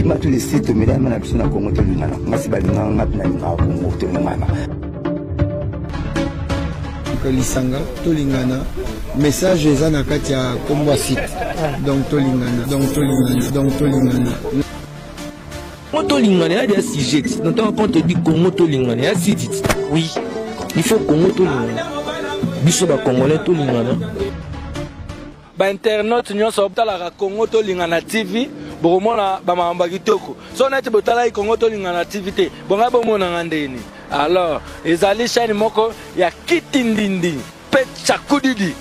Bima tous les sites mais là na biso na Congo to lingana. Ngasi balinga ngapina linga Congo to lingana. Lisanga to lingana. Message eza na kati ya kombo site. Donc to lingana. Congo lingana, il y a des sujets. Quand on te dit Congo lingana, il y a des sujets. Oui, il faut Congo lingana. Biso ba Congolais lingana. Ba internaute nyonso optala Congo lingana TV, bomona ba mamba kitoko. So na te botala Congo lingana TV te. Bonga bomona ngandeni. Alors, ezali chaîne moko ya kitindindi, pecha kudidi.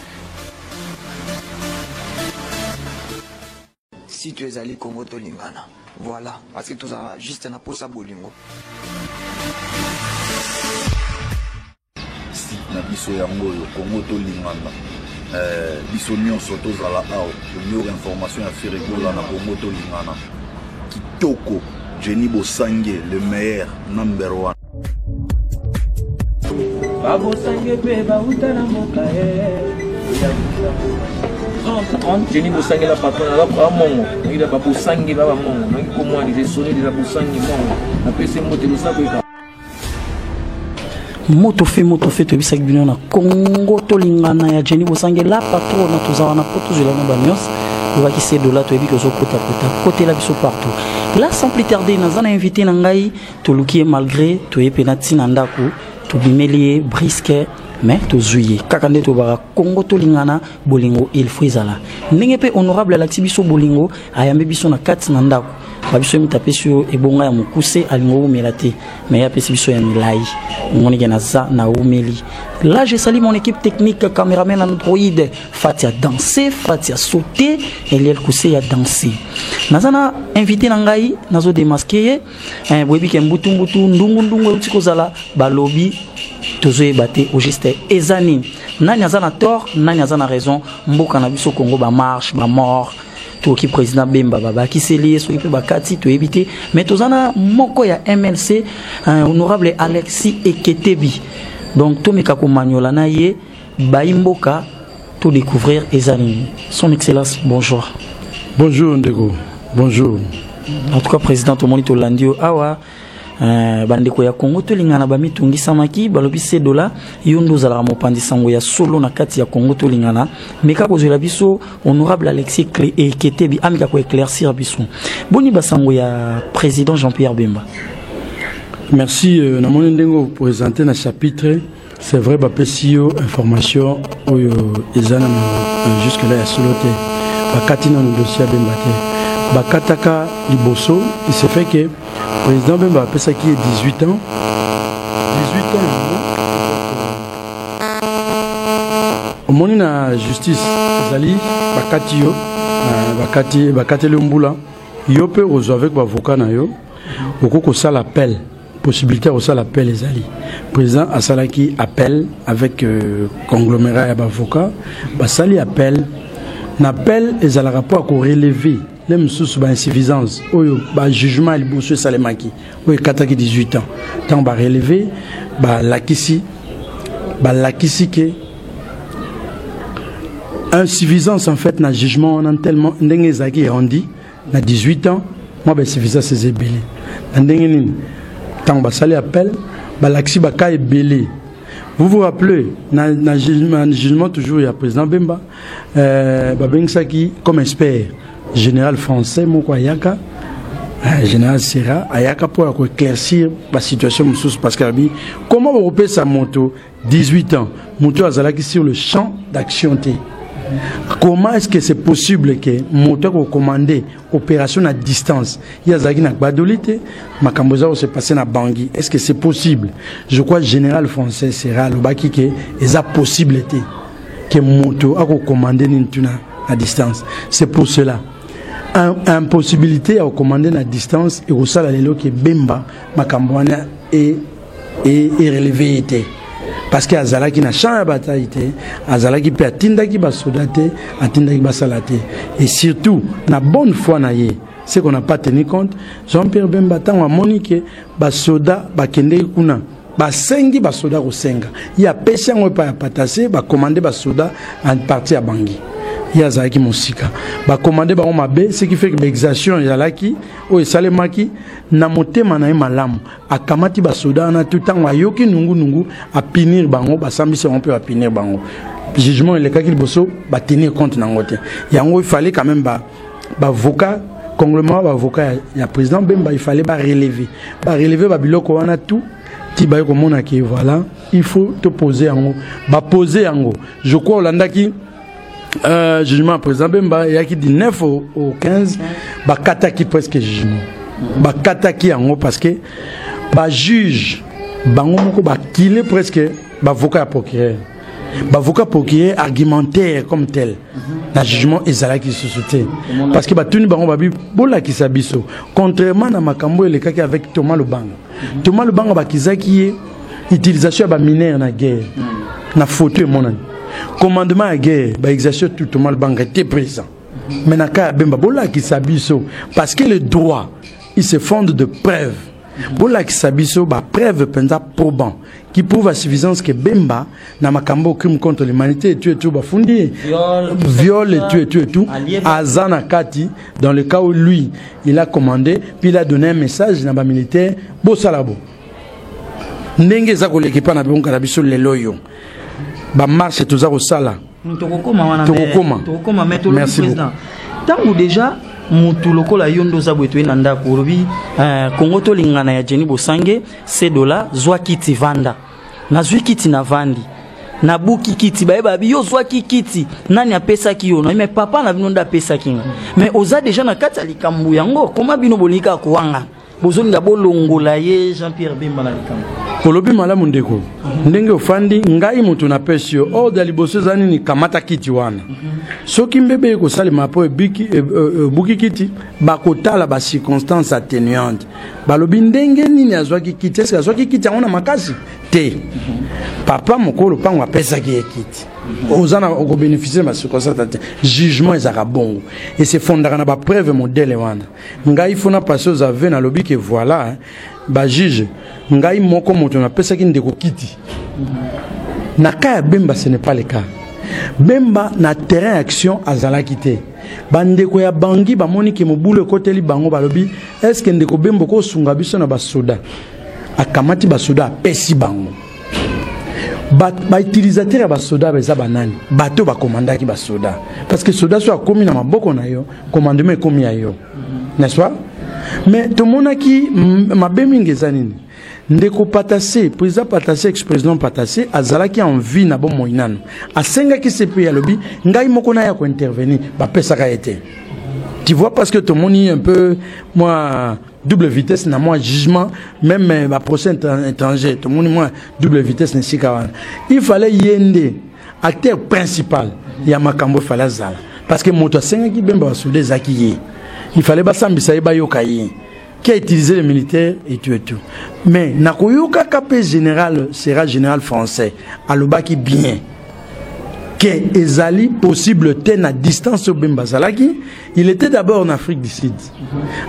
Si tu es allé Congo lingana. Voilà, parce que tout ça juste un pour ça bolingo. Si na biso yango yo Congo to lingana. Biso nyonso tozala awa, meilleure information ya Ferregola na Congo to lingana. Kitoko, Jenny Bosangue, le meilleur number 1. Babo Sangue pe ba utana mokae. Jenny Bosangue la patronne la ba mongo. Il a Babo Sangue ba mongo. Ngi komo ani de sonner de la Bosangue mongo. Na pese moto de sako ka. Moto fait to bisa bino na Congo to lingana ya Jenny Bosangue la patronne tozana poto zela na banyos. On va qui c'est de là to ebi ko zo côté la biso partout. Là sans plus tarder nazana invité na ngai to luki malgré to epenati na ndako. To bimelie brisque mais to zuye kakande to bara Congo to lingana bolingo il faut izala ndenge pe honorable la tibiso bolingo ayambe biso na kati na ndako ba biso mitapesio ebonga ya mukuse alingo melate mais ya pesi biso ya milai ngoni ke naza na umeli. Là je salue mon équipe technique, caméraman Android, Fatia danser, Fatia sauter, Eliel Kousé a dansé. Nazana invité nangai nazo démasquer boyebi ke mbutu ndungu utikozala balobi tozoe baté au juste ezani nani azana tort nani azana raison mboka na biso Congo ba marche ba mort to ki président Bemba baba ki seli so ki bakati to éviter mais tozana moko ya MLC honorable Alexis Eketebi. Donc tout meka ko manyola na ye baimboka tout découvrir ezani. Son excellence bonjour. Bonjour Ndego. Bonjour. En tout cas président to monito landio awa bandeko ya Congo to lingana ba mitungi samaki balobi se dola yondo zala mopandi sango ya solo na kati ya Congo to lingana meka ko zela biso honorable Alexis Eketebi amika ko éclaircir biso boni basango ya président Jean-Pierre Bemba. Merci na mon ndengo présenter na chapitre c'est vrai ba pesio information oyo ezana jusque là ya soloté bakati na dossier Bemba te bakataka liboso il se fait que président Bemba a pesa qui est 18 ans au monde na justice zali bakati yo bakati le mbula yo pe ozo avec avocat na yo okoko sala appel possibilité au sala appel les ali président asalaki appel avec conglomérat ya avocat basali appel n'appel et à rapport à relever les msous ba insuffisance oyo ba jugement liboso salemaki oyo kataki 18 ans tant ba relever ba lakisi que insuffisance en fait na jugement on a tellement ndenge zaki rendi na 18 ans moi ba insuffisance c'est belé ndenge nini tant ba sali appel ba lakisi ba ka belé. Vous vous rappelez, dans le jugement toujours, il y a le président Bemba, Babengsaki comme expert général français, Moko Ayaka, général Serra, Ayaka pour éclaircir la situation parce que comment on repère sa moto 18 ans, moto Azalaki sur le champ d'action T. Comment est-ce que c'est possible que moteur au commandé opération à distance il y a Zagina Badolite Makamboza se passer na Bangui est-ce que c'est possible je crois général français sera le baki que eza possibilité que moto a commandé nintuna à distance c'est pour cela impossibilité à commander à distance et au sala lelo que Bemba Makambwana et relevé était parce que azalaki na champ ya bataille te azalaki pe atindaki ba soldate atindaki ba salate et surtout na bonne foi na ye ce qu'on n'a pas tenu compte Jean-Pierre Bemba tango monique ba soda ba kende kuna ba sengi ba soda ko senga ya pesi ngo pa patase ba commander ba soda en partie à Bangui yazaki mosika ba commander ba mabe ce qui fait que l'exaction yazalaki o esalemaki na motema na malamu akamati ba soda na tout temps ayoki nungu a punir bango ba sambisa on peut a punir bango jugement le cas qu'il bosso ba tenir compte na ngote yango il fallait quand même ba avocat conglomérat ba avocat ya président Bemba il fallait ba relever ba biloko wana tout ti ba ko mona ki voilà il faut te poser en haut ba poser en haut je crois Hollanda qui jugement président Bemba il y a qui dit 9 au 15 ba kataki presque jugement ba kataki en haut parce que ba juge bango moko ba kilé presque ba avocat procureur ba avocat procureur argumentaire comme tel na jugement ezala qui se sauter parce que ba tuni bango ba bi bola ki sabiso contrairement na makambo le kaki avec Thomas Lubanga ba kizaki utilisation ba mineur na guerre na photo et mon commandement à guerre ba exercice tout Thomas Lubanga était présent mais na ka Bemba bola ki sabiso parce que le droit il se fonde de preuves bola ki sabiso ba preuve penza probant qui prouve à suffisance que Bemba na makambo crime contre l'humanité et tout ba fundi viol et tout azana kati dans le cas où lui il a commandé puis il a donné un message na ba militaire bo salabo ndenge za ko l'équipe na bonka na biso lelo yo ba marche tout ça au sala tokokoma merci président tango déjà mutu lokola yondo za bwetu ena ndako lobi Kongo to lingana ya Jenny Bosange c'est dola zwa kiti vanda na zwi kiti na vandi na buki kiti ba biyo zwa kiti nani apesa kiyo no mais papa na binonda pesa kinga mais oza déjà na kati likambu yango koma bino bolika kuanga bozolinga bolongola ye Jean-Pierre Bemba na likambu kolobi malamu ndeko ndenge ofandi ngai mutu na pesio o daliboso zani ni kamata kiti wana soki mbebe ko salima po biki buki kiti bakotala ba circonstances atténuantes balobi ndenge nini azwaki kiti est-ce azwaki kiti ona makasi te papa mokolo pango apesa ki kiti ozana ko bénéficier ma circonstances jugement ezaka bon et c'est fondaka na ba preuve modèle wana ngai fona passer aux aveux na lobi que voilà ba juge ngai moko moto na pesa ki ndeko kiti na ka Bemba ce n'est pas le cas Bemba na terrain action azala kité bandeko ya bangi ba moni ke mobule koteli bango balobi est-ce que ndeko Bemba ko sunga biso na basoda akamati basoda pesi bango ba utilisateur ya basoda beza banani bato ba commandaki basoda parce que soda so akomi na maboko na yo commandement ekomi ya yo n'est-ce pas mais tout mona ki mabemi ngezanini ndeko Patassé président Patassé ex-président Patassé azalaki en vie na bon moinano asenga ki se pe lobi ngai moko na ya ko intervenir ba pesa ka été tu vois parce que tout monde un peu moi double vitesse na moi jugement même ma procès étranger tout monde moi double vitesse nesika il fallait yende acteur principal ya makambo fallait zala parce que moto asenga ki Bemba soudé zaki il fallait basambisa ba yokayi qui a utilisé les militaires et tout. Mais Nakoyoka Kapé général sera général français. Alobaki bien. Que Ezali possible ten à distance au Bemba Zalaki. Il était d'abord en Afrique du Sud.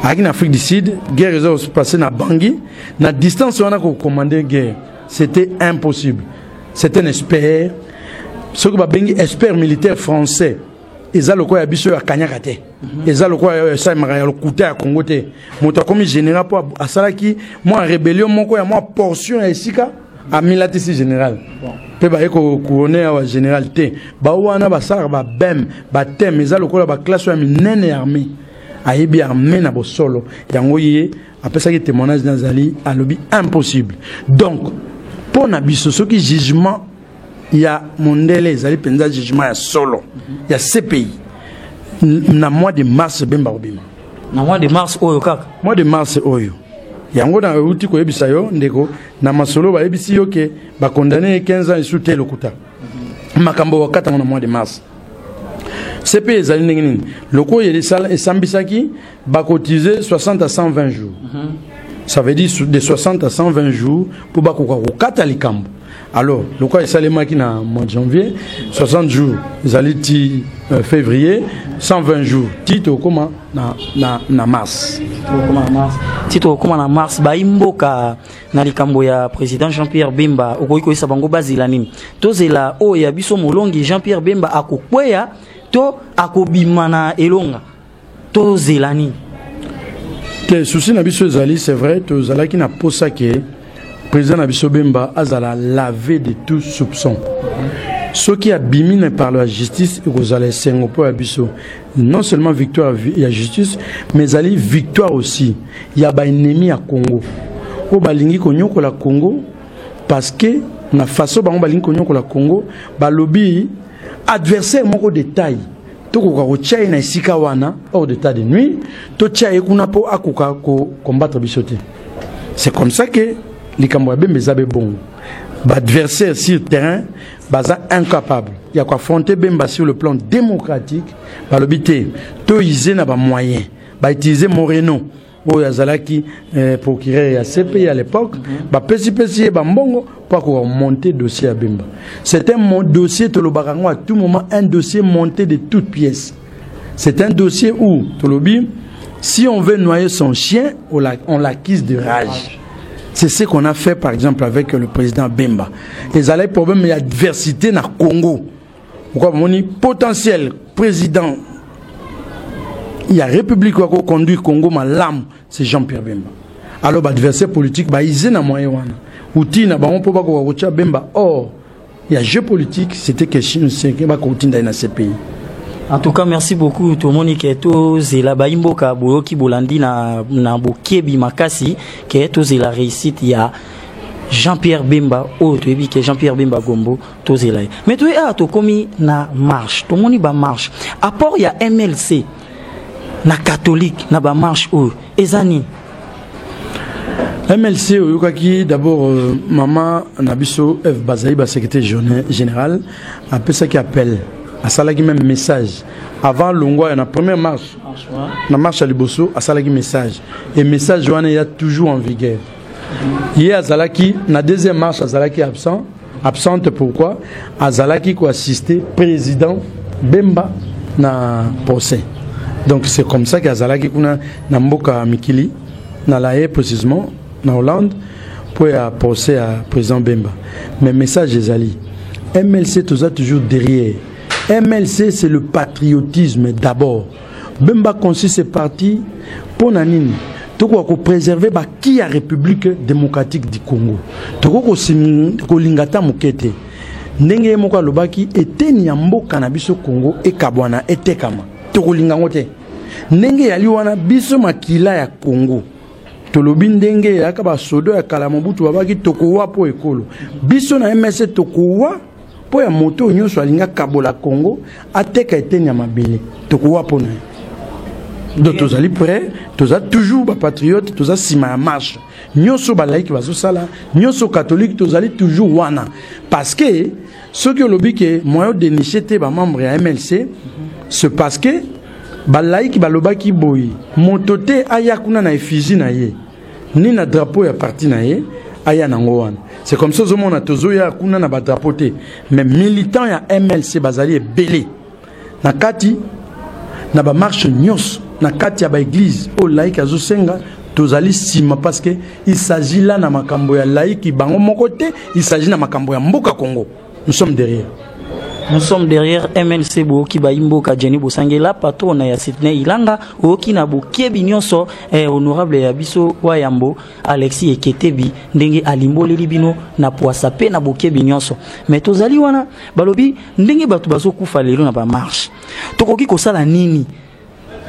En Afrique du Sud, guerre se passée na Bangui. Na distance on a commandé guerre. C'était impossible. C'était un expert. Ce que Bengi expert militaire français. Ezalo ko ya biso ya kanyakate ezalo ko ya saimara ya lokuta ya Congo te moto comme général po asalaki moi rébellion moko ya moi portion ya esika a milatisi général pe ba eko couronner wa général te ba wana ba sar ba bem ba tem ezalo ko ba classe ya minene armée ayebi armée na bo solo yango yé apesa ki témoignage nazali alobi impossible donc pour na biso soki jugement il y a mondele ezali penza jugement ya solo il y a CPI na mois de mars Bemba obima na mois de mars oyo kaka mois de mars oyo yango na uti ko yebisa yo ndeko na masolo ba yebisi yo ke ba condamné 15 ans sous tel lokuta makambo wakata na mois de mars CPI ezali nini loko yeli sala esambisaki ba cotiser 60 à 120 jours ça veut dire de 60 à 120 jours pour ba kokata likambo. Alors, le quoi est salé qui na mois de janvier, 60 jours, ils allaient février, 120 jours. Tito comment na mars. Tito comment na mars ba imboka na likambo ya président Jean-Pierre Bemba okoiko isa bango bazila nini. Tozela o ya biso molongi Jean-Pierre Bemba akokweya to akobimana elonga to zelani. Le souci na biso ezali, c'est vrai, to zalaki na posa ke président na biso Bemba azala lavé de tout soupçon. Ce qui a bimine par la justice et aux allez Sengopo abisso. Non seulement victoire il y a justice, mais ali victoire aussi. Il y a ba ennemi à Congo. O balingi konyo ko la Congo parce que na façon ba balingi konyo ko la Congo, ba lobby adversaire moko détail. To ko ko tchai na sika wana hors d'état de nuit, to tchai kuna po akuka ko combattre bisoté. C'est comme ça que les Cambouabé mezabe bon. Adversaire sur le terrain, baza incapable. Il y a quoi affronter Bemba sur le plan démocratique, par le bité, to isé n'a pas moyen. Ba utiliser Moreno, ou Yazalaki procureur à CPI à l'époque, ba pesi ba mbongo pour qu'on monter dossier à Bemba. C'est un dossier Tolobarango à tout moment, un dossier monté de toutes pièces. C'est un dossier où Tolobi, si on veut noyer son chien, on l'acquise de rage. C'est ce qu'on a fait par exemple avec le président Bemba. Les allés problème il y a diversité dans le Congo. Pourquoi mon potentiel président il y a République qui conduit Congo mais l'âme c'est Jean-Pierre Bemba. Alors l'adversaire politique bah ils na moyen wana. Outil na ba on peut pas ko Bemba. Or il y a jeu politique c'était question c'est que ba ko tinda na CPI. En tout cas, merci beaucoup. Tout le monde qui est tous la baimboka boyoki bolandi na bokebi makasi qui est tous la réussite. Il y a Jean-Pierre Bemba, tu es que Jean-Pierre Bemba Gombo, tous là. Mais tu es à tout commis na marche. Tout le monde ba marche. Apport il y a MLC na catholique na ba marche ou ezani. MLC oyokaki d'abord maman Nabiso F Bazaï ba secrétaire général après ça qui appelle à salaki même message avant l'ongwa na première marche na marche à Liboso à salaki message et message wana il y a toujours en vigueur. Hier Azalaki na deuxième marche Azalaki absente pourquoi Azalaki ko assister président Bemba na procès. Donc c'est comme ça qu'Azalaki kuna na mboka Mikili na laé précisément na Hollande pour un procès à président Bemba. Mais message ezali MLC toujours derrière. MLC, c'est le patriotisme d'abord. Bemba consiste ses partis pour nanini. Tout quoi préserver qui a République démocratique du Congo. Tout quoi lingata mukete. Ndenge moka lobaki était nyambo cannabis au Congo et kabwana était kama. Tout quoi lingangote. Ndenge yali wana biso makila ya Congo. Tolobi ndenge ya kaba sodo ya kalamobutu wabaki tokowa po ekolo. Biso na MLC tokowa pour ya moto nyonso alinga kabola Congo ateka etenya mabele tokuwa pona donc tozali prêt toza toujours ba patriote toza sima ya marche nyonso ba laiki bazo sala nyonso catholique tozali toujours wana parce que ce que lobi ke moyo dénicher te ba membre ya MLC c'est parce que ba laiki ba lobaki boyi motote aya kuna na effigie na ye ni na drapeau ya parti na ye aya nangoan. C'est comme ça que on a tozoya kuna na badrapoté mais militant ya MLC bazali belé na kati na ba marche nyos na kati ya ba église au laïc azosenga tozali sima parce que il s'agit là na makambo ya laïc bango mokoté il s'agit na makambo ya mboka Congo. Nous sommes derrière. Nous sommes derrière MLC Boki Baimboka Jenny Bosangela patron ya Sydney Ilanga Oki na Bokebi nyonso honorable ya biso Wayambo Alexis Eketebi ndenge alimbo libino na poasa pe na Bokebi nyonso mais tozali wana balobi ndenge batu bazo kufa lelo na ba marche tokoki kosala nini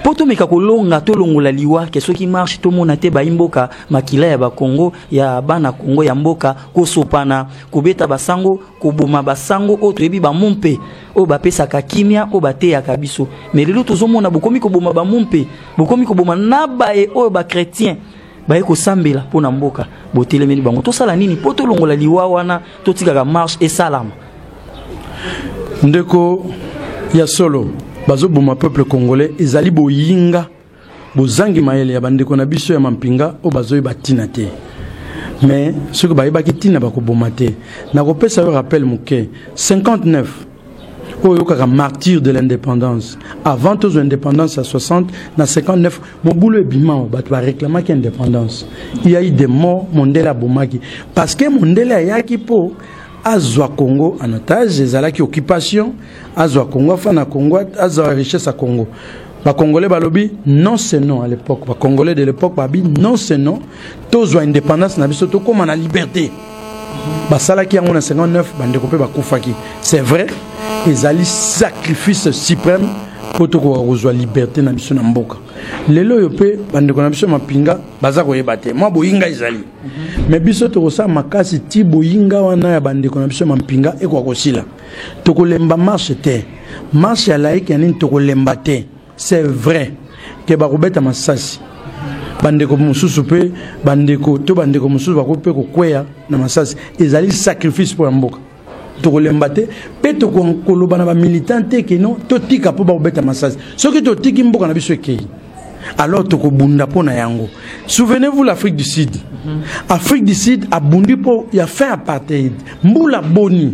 poto meka kolonga to longola liwa ke soki marche to mona te baimboka makila ya ba Congo ya bana Congo ya mboka ko sopana ko beta basango ko boma basango o trebi ba mumpe o ba pesa ka kimia o ba te ya kabiso mais lelo tozo mona bokomi ko boma ba mumpe bokomi ko boma na ba e o ba chrétien ba ko sambela pona mboka botelemeli bango to sala nini poto longola liwa wana to tika marche et salama ndeko ya solo bazo boma peuple congolais ezali boyinga bozangi mayele ya bandeko na biso ya mampinga o bazo batina te mais ce que ba kitina ba ko boma te na ko pesa yo rappel muke 59 oyo kaka martyr de l'indépendance avant aux indépendances à 60 na 59 mobulo ebima ba réclamer indépendance il y a eu des morts Mondela bomaki parce que Mondela yaki po azwa Congo en otage, ezalaki occupation, azwa Congo afana Congo, azwa richesse à Congo. Les Congolais balobi non c'est non à l'époque. Les Congolais de l'époque babi non c'est non. Tous ont indépendance na biso to comme na liberté. Basalaki en 59 bande kopé bakufaki. C'est vrai, ezali sacrifice suprême pour to ko la liberté na biso na mboka. Lelo yo pe bande ko na biso mapinga baza ko yebate. Moi boyinga ezali. Mais biso to sa makasi ti boyinga wana ya bande ko na biso mapinga e ko kosila. To ko lemba marche te. Marche ya laïque ya nini to ko lemba te. C'est vrai que Barobeta Massasi, Bandeko Moussousou, Bandeko, tout Bandeko Moussousou, Bakopé, Kokwea, Namassasi, ils allaient sacrifice pour un mboka. Tokolembate, Peto Kolobana militante qui non, Totika pour Barobeta Massasi. Ce que Totiki Mboka n'a pas su. Alors Toko Bunda Pona Yango. Souvenez-vous l'Afrique du Sud. Afrique du Sud a bundi pour, il a fait apartheid. Mboula Boni.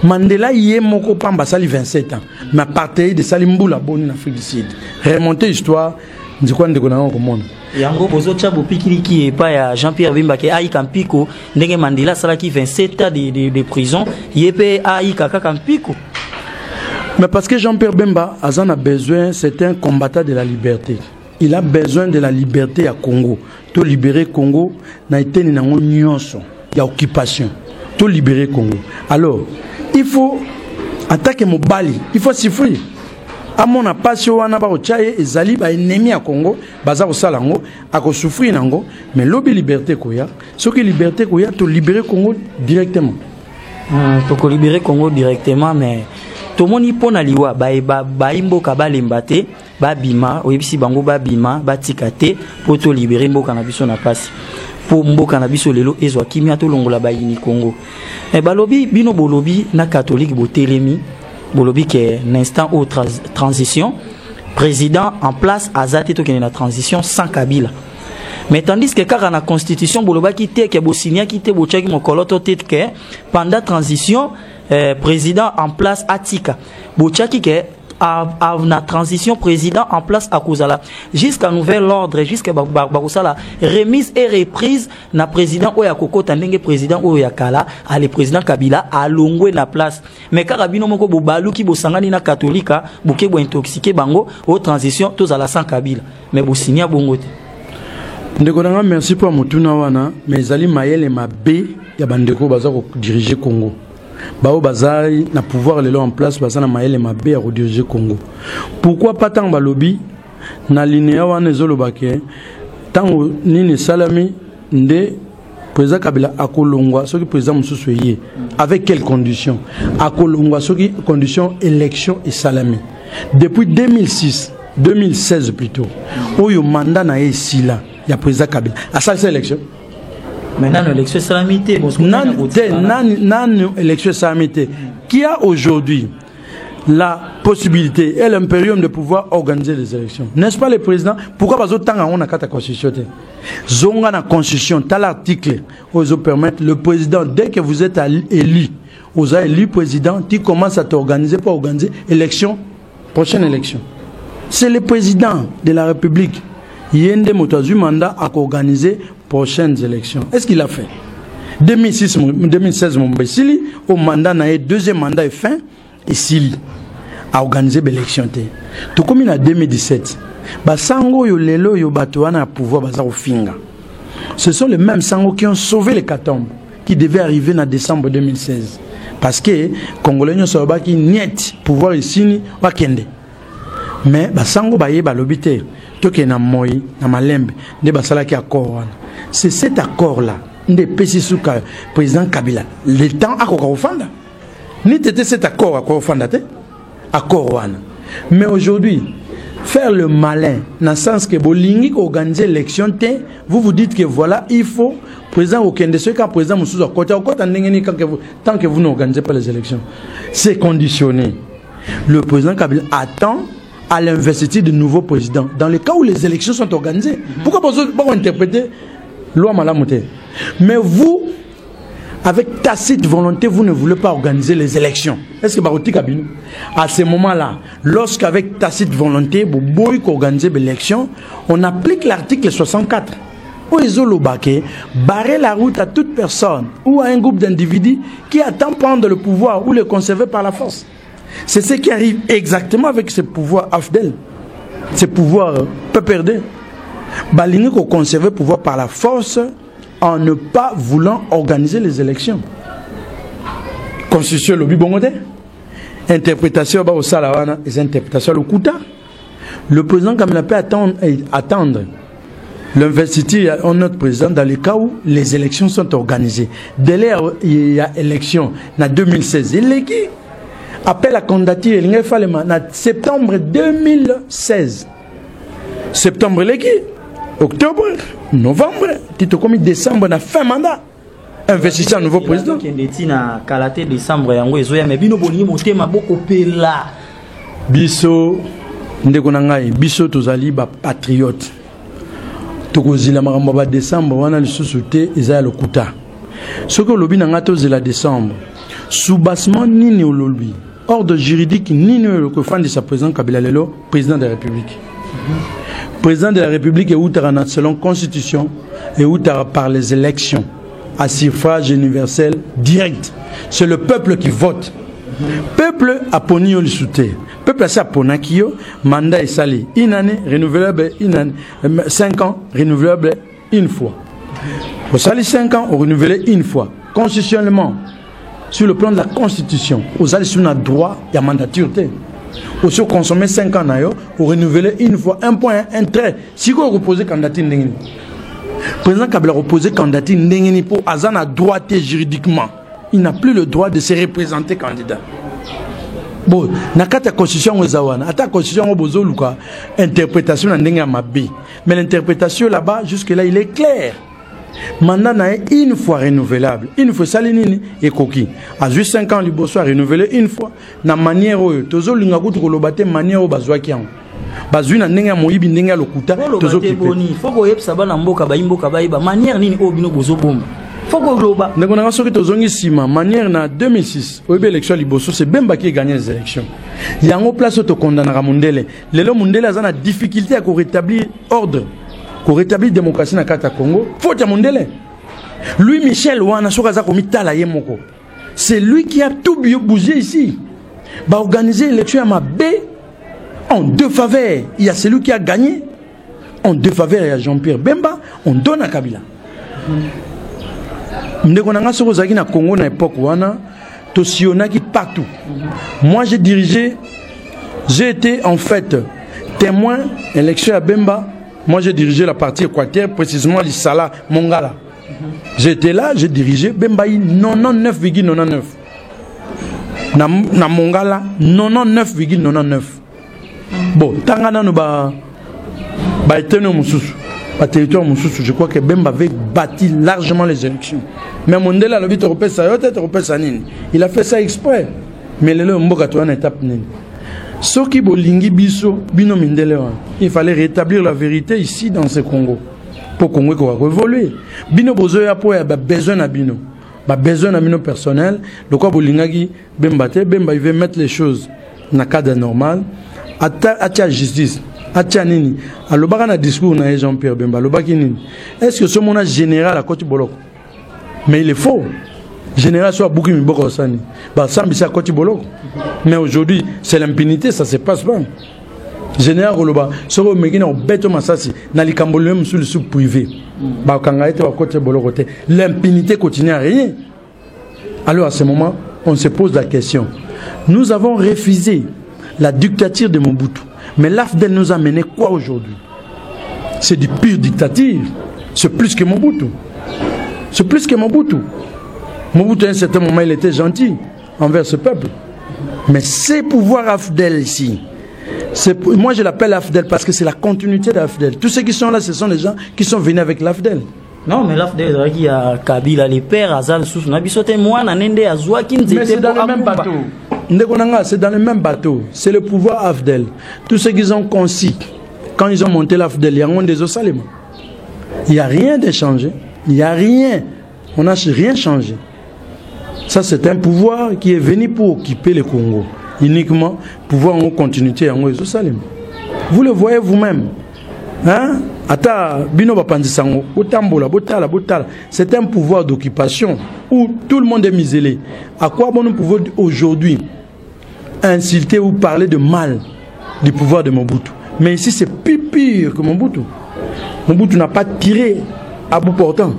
Mandela yé moko pamba sali 27 ans. Mais apartheid de Salimboula Boni en Afrique du Sud. Remonter l'histoire, ndi kwa ndeko na ngo komona. Yango bozo chabu pikiri ki e pa ya Jean-Pierre Bemba ke ai kampiko ndenge Mandela salaki 27 ans de prison, yé ai kaka kampiko. Mais parce que Jean-Pierre Bemba a besoin, c'est un combattant de la liberté. Il a besoin de la liberté à Congo. To libérer Congo na été ni nango nyonso ya occupation. To libérer Congo. Alors, il faut attaquer Mobali, il faut siffler. À mon passion wana ba ochaye ezali ba ennemi à Congo, baza ko salango, ako souffrir nango, mais lobby liberté koya, ce que liberté koya to libérer Congo directement. To ko libérer Congo directement mais to moni pona liwa ba imboka ba lembate, ba bima, oyebisi bango ba bima, ba tikate pour to libérer mboka na biso na passe. Pour mboka na biso lelo ezwa kimia to longola ba yini Congo. Et balobi bino bolobi na catholique botelemi bolobi que l'instant au transition président en place azate to que na transition sans Kabila. Mais tandis que car na constitution boloba ki te ke bo signer ki te bo chaki mokoloto te que pendant transition président en place atika bo chaki que na transition président en place à Kouzala jusqu'à nouvel ordre jusqu'à Bakosala remise et reprise na président Oya Koko tandenge président Oya Kala à le président Kabila à longwe na place mais karabino moko bo balu ki bo sangani na katolika bo ke bo intoxiqué bango au transition tous à la sans Kabila mais bo signer bongo te ndeko nanga merci pour mutuna wana mais zali mayele mabe ya bandeko baza ko diriger Congo. Bao Bazai na pouvoir le en place basana maele mabe à rediriger Congo. Pourquoi pas tant balobi na linéa wana zolobake tant nini salami nde président Kabila akolongwa soki président mususu yé avec quelles conditions akolongwa soki conditions élection et salami depuis 2016 plutôt oyo mandat na esila ya président Kabila à cette élection. Maintenant, l'élection salamité, l'élection salamité, qui a aujourd'hui la possibilité et l'impérium de pouvoir organiser les élections. N'est-ce pas le président? Pourquoi pas autant on a la constitution? Zonga na constitution, tel article, vous permettre le président, dès que vous êtes élu, vous avez élu président, tu commences à t'organiser pour organiser élection, prochaine élection. C'est le président de la République. Yende Motazu mandat à organiser prochaines élections. Est-ce qu'il a fait 2016 Mombesili au mandat na deuxième mandat est fin et Sili a organisé l'élection tout comme il a 2017 ba sango yo lelo yo bato wana pouvoir baza ofinga. Ce sont les mêmes sango qui ont sauvé les Katombe qui devaient arriver en décembre 2016 parce que Congolais ne savent pas qui niet pouvoir ici wa kende mais ba sango ba yeba lobité toke na moyi na malembe nde basala ki accord wana. C'est cet accord-là, de Pesisuka, président Kabila. Le temps à Korofanda. Ni t'étais cet accord à Korofanda, accord wana. Mais aujourd'hui, faire le malin, dans le sens que Bolingi organiser l'élection, vous vous dites que voilà, il faut président Okende, ce qu'un président Moussouza, tant que vous n'organisez pas les élections. C'est conditionné. Le président Kabila attend à l'investiture de nouveaux présidents. Dans le cas où les élections sont organisées, pourquoi pas interpréter loi malamoté? Mais vous, avec tacite volonté, vous ne voulez pas organiser les élections. Est-ce que Barouti Kabinou, à ce moment-là, lorsqu'avec tacite volonté, vous voulez organiser l'élection, on applique l'article 64 où ils ont barrer la route à toute personne ou à un groupe d'individus qui attend prendre le pouvoir ou le conserver par la force. C'est ce qui arrive exactement avec ce pouvoir AFDEL, ce pouvoir PPRD. Balingi qu'on conserve le pouvoir par la force en ne pas voulant organiser les élections. Constitution lobby bongote. Interprétation au Salawana et interprétation au Kouta. Le président Kamila peut attendre l'investiture de notre président dans le cas où les élections sont organisées. Dès lors, il y a élection en 2016. Il est qui appelle la candidature en septembre 2016. Septembre, il est qui octobre, novembre, comme décembre, on a fin mandat. Investisseur nouveau président. Biso, biso tozali ba patriote. Tokozila maramba décembre, wana lisusuté ezaya lokuta. Soko lobi na ngato zela décembre. Soubassement nini olobi. Ordre juridique nini le fan de sa président Kabila Lelo, président de la République. Président de la République est outrana selon constitution et outrana par les élections à suffrage universel direct. C'est le peuple qui vote. Peuple a poni le soutien. Peuple a sa ponakio, mandat est sali. Une année renouvelable, 5 ans renouvelable une fois. Au sali 5 ans, on renouvelle une fois. Constitutionnellement, sur le plan de la constitution, aux alliés sur notre droit, il y a mandature. Au sur consommer 5 ans, on renouvelle une fois, un point, un trait. Si vous reposez candidature, le président Kabila reposé candidature pour Azana droité juridiquement. Il n'a plus le droit de se représenter candidat. Bon, na kata constitution ozawana, ata constitution obozoluka, interprétation na ndenga mabe. Mais l'interprétation là-bas jusque là il est clair. Mandat na une fois renouvelable. Une fois salinini et coquille. À juste 5 ans liboso renouvelé une fois na manière tozo linga kutu kolobate manière bazwaki an. Bazui na ndenga moyibi ndenga lokuta tozo kiponi. Foko yepsa bana mboka bayimboka bayiba manière nini obino bozo bomba. Foko globa. Ndeko na soki tozongi sima manière na 2006 oyibe élection liboso c'est Bemba qui a gagné les élections. Yango place to condamna Mundele. Lelo Mundele azana difficulté à rétablir ordre. Pour rétablir la démocratie dans le Congo, il faut Mundele. Lui, Michel Ouana, c'est lui qui a tout bougé ici. Il va organiser l'élection à Mabé en deux faveurs. Il y a celui qui a gagné. En deux faveurs, il y a Jean-Pierre Bemba. On donne à Kabila. Congo à l'époque, partout. Moi, j'ai été en fait témoin de l'élection à Bemba. Moi, j'ai dirigé la partie équatorienne, précisément l'Issala Mongala. J'étais là, j'ai dirigé Bembaï 99,99. Na Mongala 99,99. Bon, Tangana nous ba territoire Moussous, je crois que Bemba avait bâti largement les élections. Mais Mondela le vite européen ça il a fait ça exprès. Mais le mboka to na étape nini. Soki bolingi biso bino mindele wan. Il fallait rétablir la vérité ici dans ce Congo. Pour Congo qu'on va évoluer. Bino bozoya po ya besoin na bino. Ba besoin na bino personnel, le quoi bolingaki Bemba il veut mettre les choses na cadre normal. Atia justice. Atia nini. Alobaka na discours na Jean-Pierre Bemba, alobaki nini. Est-ce que ce mona général à côté boloko? Mais il est faux. Général soit beaucoup Miboko Sani. Bah Sambisa Koti Boloko. Mais aujourd'hui, c'est l'impunité, ça se passe pas. Général Goloba, sur le Megina au Beto Massassi, dans les Cambodgiens sur le sous privé. Bah Kangaete au côté Boloko. L'impunité continue à rien. Alors à ce moment, on se pose la question. Nous avons refusé la dictature de Mobutu. Mais l'AFDEL nous a mené quoi aujourd'hui? C'est du pur dictature. C'est plus que Mobutu. C'est plus que Mobutu. Mobutu, à un certain moment, il était gentil envers ce peuple. Mais ces pouvoirs AFDEL ici, moi je l'appelle AFDEL parce que c'est la continuité d'AFDEL. Tous ceux qui sont là, ce sont les gens qui sont venus avec l'AFDEL. Non, mais l'AFDEL, il y a Kabila, les pères, Azal, Soussou, Nabisote, moi, Nanende, Azwa, qui mais c'est dans le même bateau. C'est dans le même bateau. C'est le pouvoir AFDEL. Tous ceux qui ont conçu, quand ils ont monté l'AFDEL, il y a des Osalem. Il n'y a rien de changé. Il n'y a rien. On n'a rien changé. Ça, c'est un pouvoir qui est venu pour occuper le Congo. Uniquement, pouvoir en continuité en Jérusalem. Vous le voyez vous-même. Hein? Ata bino bapandisango, botambola, botala. C'est un pouvoir d'occupation où tout le monde est muselé. À quoi bon nous pouvons aujourd'hui insulter ou parler de mal du pouvoir de Mobutu? Mais ici c'est plus pire que Mobutu. Mobutu n'a pas tiré à bout portant.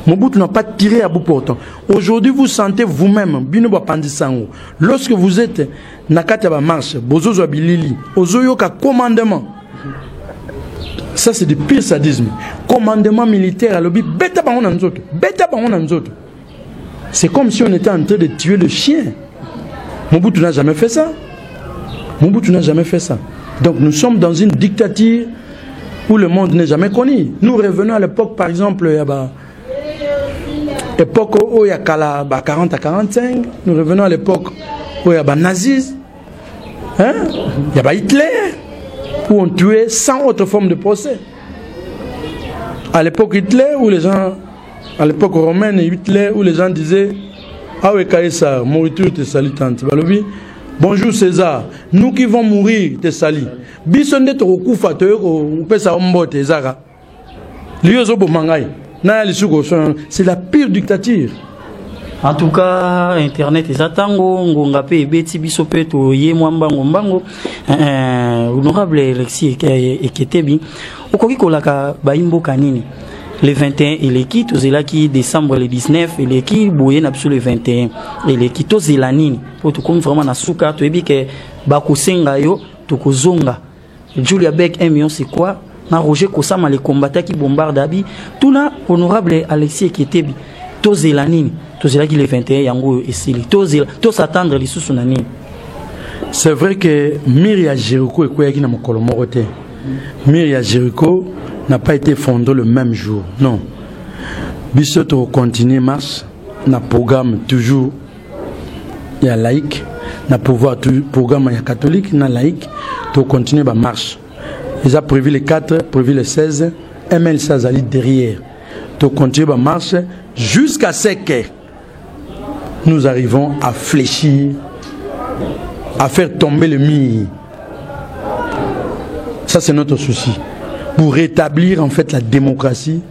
Mobutu n'a pas tiré à bout portant. Aujourd'hui, vous sentez vous-même, bino bapandisango, lorsque vous êtes nakata ba marche, bozozo bilili, ozoyoka commandement. Ça c'est du pire sadisme. Commandement militaire à l'objet, bêta bango nzoto. C'est comme si on était en train de tuer le chien. Mobutu n'a jamais fait ça. Donc nous sommes dans une dictature où le monde n'est jamais connu. Nous revenons à l'époque, par exemple, époque où il y a 40 à 45. Nous revenons à l'époque où il y a nazisme. Hein? Il y a Hitler, où on tuait sans autre forme de procès. À l'époque Hitler, où les gens, à l'époque romaine et Hitler, où les gens disaient ah oui, Caïsar, moriture te salit tante. Bonjour César, nous qui vont mourir te salit. Bisonde to kufa to on peut ça mbote zara. Liozo bomangai. Na lisuko c'est la pire dictature. En tout cas, Internet et Zatango, Ngonga pe beti biso pe to ye mwamba ngombango. Honorable Alexis Eketebi, okoki kolaka baimbo kanini. Le 21 et les qui tozela qui décembre le 19 et les qui boye na le 21 et les qui tozela nini pour tout comme vraiment na suka to ebi ke bakusenga yo to kozonga. Julia Beck 1 million c'est quoi? Na Roger Kosama les combattants qui bombardent abi tout na honorable Alexis Eketebi tozela nini tozela qui le 21 yango esili tozela to s'attendre les sous nani. C'est vrai que Myria Jericho ekoyaki na mokolo moko te. Myria Jericho n'a pas été fondé le même jour. Non. Bissoto continue marche. Na programme toujours il y a laïque. Na pouvoir programme il y a catholique. Na laïque. To continue ba marche. Ils ont prévu les 4, prévu les 16. ML Sazali derrière. To continue ba marche jusqu'à ce que nous arrivons à fléchir, à faire tomber le mur. Ça c'est notre souci. Pour rétablir en fait la démocratie,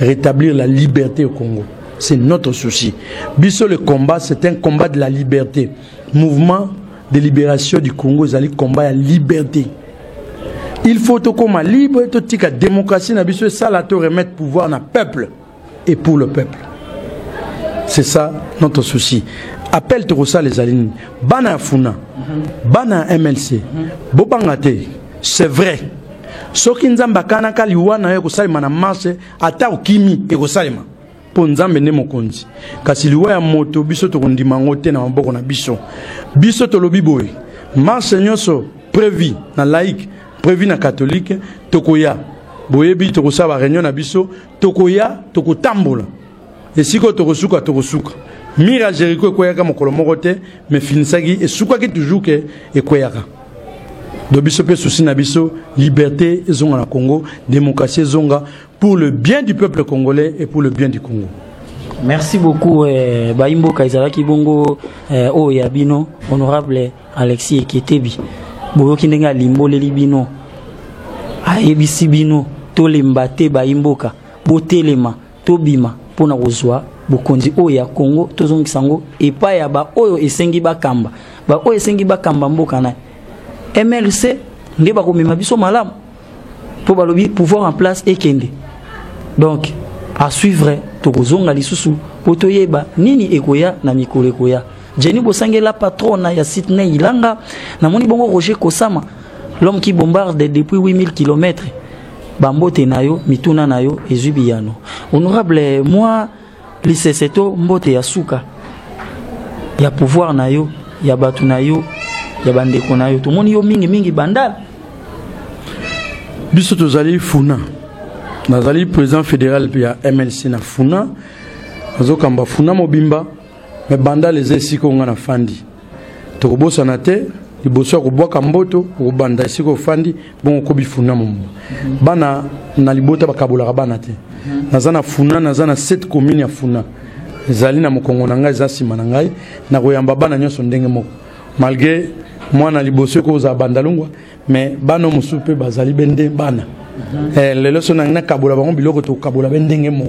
rétablir la liberté au Congo. C'est notre souci. Biso le combat, c'est un combat de la liberté. Mouvement de libération du Congo, c'est un combat de la liberté. Il faut que comme libre, que la démocratie, ça la remettre pouvoir dans le peuple et pour le peuple. C'est ça notre souci. Appelle Torosa les alignes. Bana Funa, Bana MLC, Bobangate, c'est vrai. Soki nzamba kana kaliwana yo kosalima na marche ata okimi e kosalima po nzambe ne mokonzi kasi liwa ya moto biso to kondima ngote na maboko na biso to lobi boy marche nyonso prévu na laïque prévu na catholique tokoya boyebi to kosaba réunion na biso tokoya tokotambola esiko tokosuka Mira Jericho koyaka mokolo moko te mais finisaki esuka ki toujours ke ekoyaka. De biso pe souci na biso liberté zonga na Congo, démocratie zonga pour le bien du peuple congolais et pour le bien du Congo. Merci beaucoup Baimbo Kaizalaki bongo o ya bino honorable Alexis Eketebi. Boyo kindenga limbo le libino. Ayebisi bino to lembate Baimboka, botelema tobima pona kozwa bokonzi o ya Congo tozongisango epa ya ba oyo esengi bakamba. Ba oyo esengi bakamba mboka na MLC nde bakomema biso malamu po balobi pouvoir en place ekende. Donc à suivre tokozonga lisusu po toyeba nini ekoya na mikolo ekoya. Jenny Bosange la patronne ya Sydney Ilanga na moni bongo Roger Kosama l'homme qui bombarde depuis 8000 km. Bambote nayo mituna nayo ezubiyano. Honorable moi liseseto mbote ya suka ya pouvoir nayo ya batu nayo ya bandeko nayo to moni yo mingi bandal biso tozali Funa nazali président fédéral ya MLC na Funa azokamba Funa mobimba me bandal les esiko nga na fandi to kobosa na te liboso ko bwaka mboto ko banda esiko fandi bon ko bi Funa momba bana na libota bakabola bana te nazana Funa nazana 7 communes ya Funa zali na mokongo na ngai za sima na ngai na koyamba bana nyonso ndenge moko malgré moi na liboso ko za bandalungwa mais bano musupe bazali bende bana lelo so na kabola bango biloko to kabola bendenge mo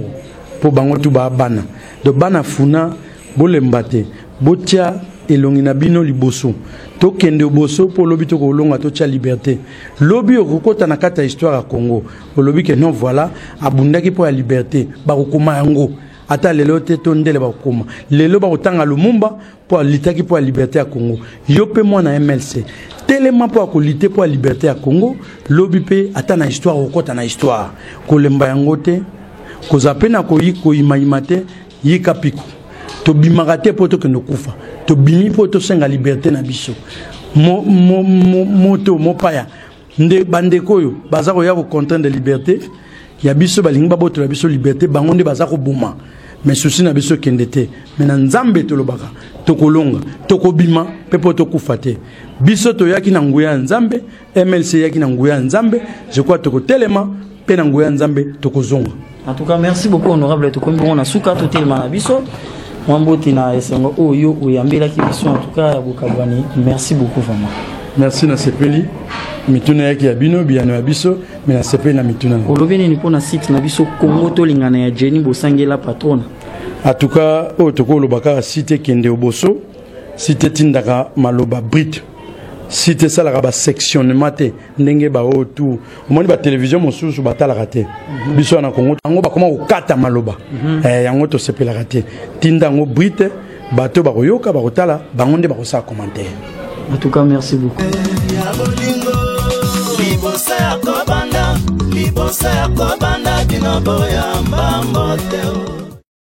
po bango tu ba bana de bana funa bolembate botia elongi na bino liboso to kende boso po lobi to ko longa to tia liberté lobi okota na kata histoire ya Congo lobi que non voilà abundaki po ya liberté ba kokoma yango ata lelo te to ndele ba kokoma lelo ba kotanga Lumumba po litaki po ya liberté ya Congo yo pe moi na MLC tellement po ko lité po ya liberté ya Congo lobi pe ata na histoire okota na histoire ko lemba yango te ko zapena ko yiko imaimate yika piku to bimagate poto que no kufa to bimi poto senga liberté na biso moto mopaya nde bandeko yo bazako ya ko contrainte de liberté ya biso balingi baboto la biso liberté bango nde bazako boma mais souci na biso kendete mais na nzambe to lobaka to kolonga to kobima pepo to kufa te biso to yaki na nguya nzambe MLC yaki na nguya nzambe je crois to ko telema pe na nguya nzambe to kozonga. En tout cas merci beaucoup honorable to kombi on a suka to telema na biso Mwamboti na esengo oyo oyambela ki biso en tout cas ya bokabwani merci beaucoup vraiment. Merci na sepeli mituna yaki ya bino biano ya biso mais na sepeli na mituna. Olobeni ni pona site na biso Congo to lingana ya Jenny Bosangela patronne. En tout cas o to ko lobaka site kende oboso site tindaka maloba brit site sala ba sectionnement te ndenge ba otu omoni ba télévision mosusu batala raté biso na Congo ngo ba koma okata maloba yango to sepela raté tinda ngo brit bato ba koyoka ba kotala bango nde ba kosa commentaire. En tout cas merci beaucoup. Libosa ya kobanda dino boya mbambo teo.